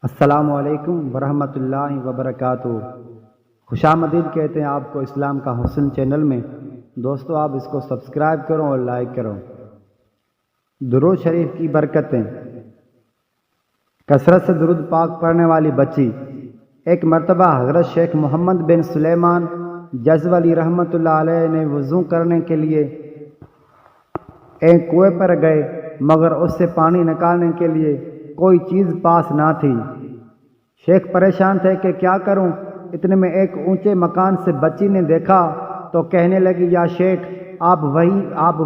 السلام علیکم ورحمۃ اللہ وبرکاتہ۔ خوش آمدید کہتے ہیں آپ کو اسلام کا حسن چینل میں۔ دوستو آپ اس کو سبسکرائب کرو اور لائک کرو۔ درود شریف کی برکتیں۔ کثرت سے درود پاک پڑھنے والی بچی۔ ایک مرتبہ حضرت شیخ محمد بن سلیمان جزولی رحمۃ اللہ علیہ نے وضو کرنے کے لیے ایک کنویں پر گئے، مگر اس سے پانی نکالنے کے لیے کوئی چیز پاس نہ تھی۔ شیخ پریشان تھے کہ کیا کروں۔ اتنے میں ایک اونچے مکان سے بچی نے دیکھا تو کہنے لگی، یا شیخ آپ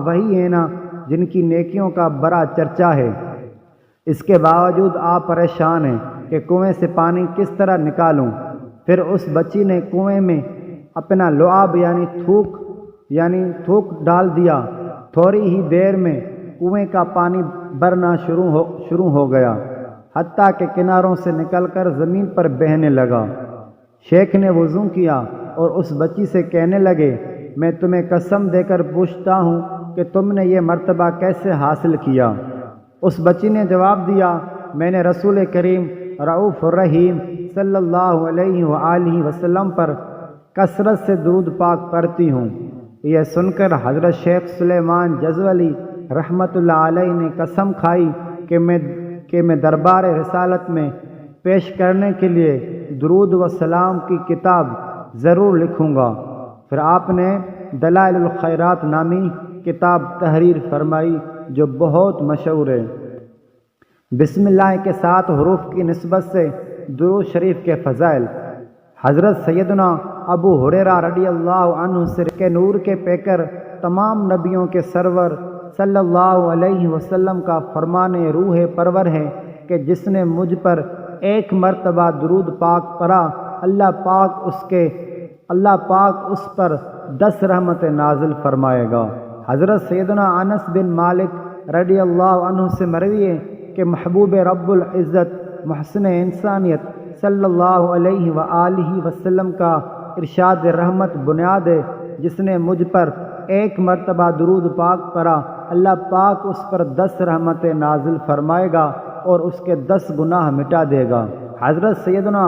وہی ہیں نا جن کی نیکیوں کا بڑا چرچا ہے، اس کے باوجود آپ پریشان ہیں کہ کنویں سے پانی کس طرح نکالوں۔ پھر اس بچی نے کنویں میں اپنا لعاب یعنی تھوک ڈال دیا۔ تھوڑی ہی دیر میں کنویں کا پانی بھرنا شروع ہو گیا، حتیٰ کہ کناروں سے نکل کر زمین پر بہنے لگا۔ شیخ نے وضو کیا اور اس بچی سے کہنے لگے، میں تمہیں قسم دے کر پوچھتا ہوں کہ تم نے یہ مرتبہ کیسے حاصل کیا؟ اس بچی نے جواب دیا، میں نے رسول کریم رؤوف الرحیم صلی اللہ علیہ وآلہ وسلم پر کثرت سے درود پاک پڑھتی ہوں۔ یہ سن کر حضرت شیخ سلیمان جزولی رحمۃ اللہ علیہ نے قسم کھائی کہ میں دربار رسالت میں پیش کرنے کے لیے درود و سلام کی کتاب ضرور لکھوں گا۔ پھر آپ نے دلائل الخیرات نامی کتاب تحریر فرمائی جو بہت مشہور ہے۔ بسم اللہ کے 7 حروف کی نسبت سے درود شریف کے فضائل۔ حضرت سیدنا ابو ہریرہ رضی اللہ عنہ سے کہ نور کے پیکر تمام نبیوں کے سرور صلی اللہ علیہ وسلم کا فرمان روح پرور ہے کہ جس نے مجھ پر ایک مرتبہ درود پاک پڑھا، اللہ پاک اس پر 10 رحمت نازل فرمائے گا۔ حضرت سیدنا انس بن مالک رضی اللہ عنہ سے مروی ہے کہ محبوب رب العزت محسن انسانیت صلی اللہ علیہ وآلہ وسلم کا ارشاد رحمت بنیاد ہے، جس نے مجھ پر ایک مرتبہ درود پاک پڑھا، اللہ پاک اس پر 10 رحمت نازل فرمائے گا اور اس کے 10 گناہ مٹا دے گا۔ حضرت سیدنا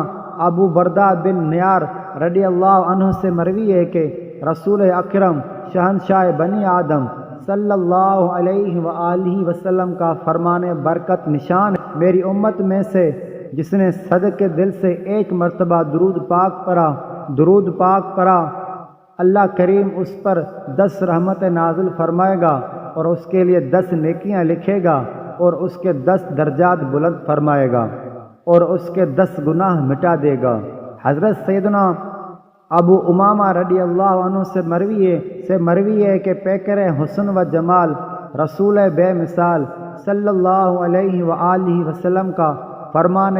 ابو بردہ بن نیار رضی اللہ عنہ سے مروی ہے کہ رسول اکرم شہنشاہ بنی آدم صلی اللہ علیہ وآلہ وسلم کا فرمان برکت نشان ہے، میری امت میں سے جس نے صدق دل سے ایک مرتبہ درود پاک پڑھا، اللہ کریم اس پر 10 رحمت نازل فرمائے گا اور اس کے لیے 10 نیکیاں لکھے گا اور اس کے 10 درجات بلند فرمائے گا اور اس کے 10 گناہ مٹا دے گا۔ حضرت سیدنا ابو امامہ رضی اللہ عنہ سے مروی ہے کہ پیکر حسن و جمال رسول بے مثال صلی اللہ علیہ وآلہ وسلم کا فرمان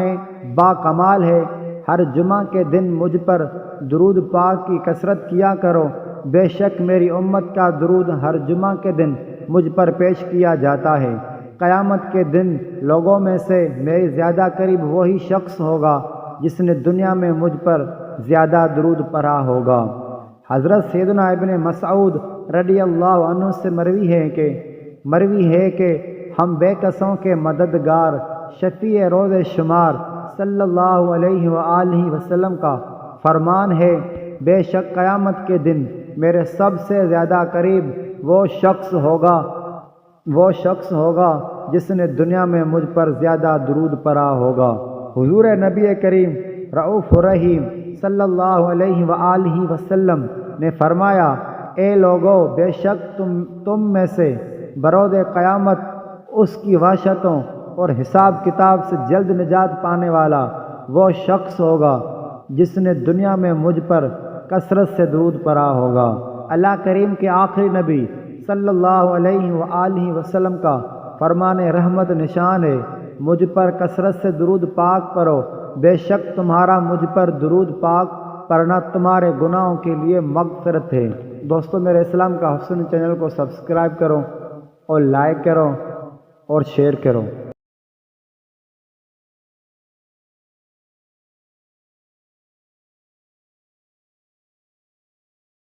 با کمال ہے، ہر جمعہ کے دن مجھ پر درود پاک کی کثرت کیا کرو، بے شک میری امت کا درود ہر جمعہ کے دن مجھ پر پیش کیا جاتا ہے۔ قیامت کے دن لوگوں میں سے میری زیادہ قریب وہی شخص ہوگا جس نے دنیا میں مجھ پر زیادہ درود پڑھا ہوگا۔ حضرت سیدنا ابن مسعود رضی اللہ عنہ سے مروی ہے کہ ہم بے کسوں کے مددگار شفیع روز شمار صلی اللہ علیہ وآلہ وسلم کا فرمان ہے، بے شک قیامت کے دن میرے سب سے زیادہ قریب وہ شخص ہوگا جس نے دنیا میں مجھ پر زیادہ درود پڑھا ہوگا۔ حضور نبی کریم رؤوف الرحیم صلی اللہ علیہ وآلہ وسلم نے فرمایا، اے لوگو، بے شک تم میں سے برود قیامت اس کی وحشتوں اور حساب کتاب سے جلد نجات پانے والا وہ شخص ہوگا جس نے دنیا میں مجھ پر کثرت سے درود پڑھا ہوگا۔ اللہ کریم کے آخری نبی صلی اللہ علیہ وآلہ وسلم کا فرمان رحمت نشان ہے، مجھ پر کثرت سے درود پاک پڑھو، بے شک تمہارا مجھ پر درود پاک پڑھنا تمہارے گناہوں کے لیے مغفرت ہے۔ دوستو میرے اسلام کا حسن چینل کو سبسکرائب کرو اور لائک کرو اور شیئر کرو۔